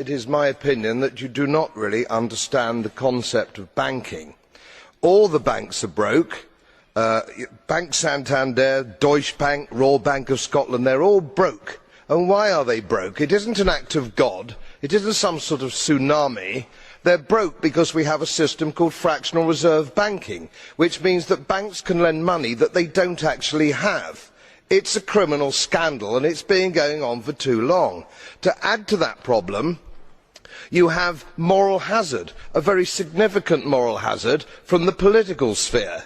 it is my opinion that you do not really understand the concept of banking. All the banks are broke. Bank Santander, Deutsche Bank, Royal Bank of Scotland, they're all broke. And why are they broke? It isn't an act of God. It isn't some sort of tsunami. They're broke because we have a system called fractional reserve banking, which means that banks can lend money that they don't actually have. It's a criminal scandal, and it's been going on for too long. To add to that problem, you have moral hazard, a very significant moral hazard from the political sphere.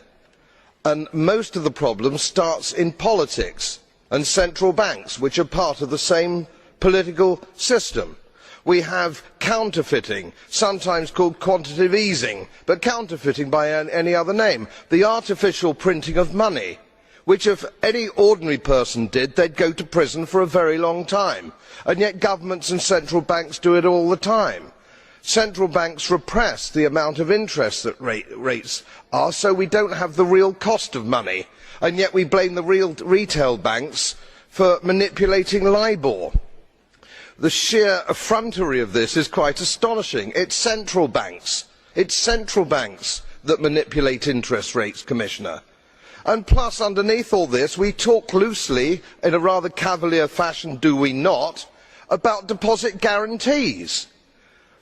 And most of the problem starts in politics and central banks, which are part of the same political system. We have counterfeiting, sometimes called quantitative easing, but counterfeiting by any other name. The artificial printing of money, which if any ordinary person did, they'd go to prison for a very long time. And yet governments and central banks do it all the time. Central banks repress the amount of interest that rates are, so we don't have the real cost of money. And yet we blame the real retail banks for manipulating LIBOR. The sheer effrontery of this is quite astonishing. It's central banks that manipulate interest rates, Commissioner. And plus, underneath all this, we talk loosely, in a rather cavalier fashion, do we not, about deposit guarantees.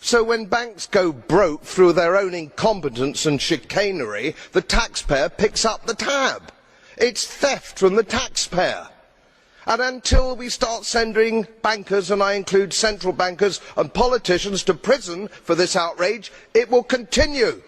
So when banks go broke through their own incompetence and chicanery, the taxpayer picks up the tab. It's theft from the taxpayer. And until we start sending bankers, and I include central bankers and politicians, to prison for this outrage, it will continue.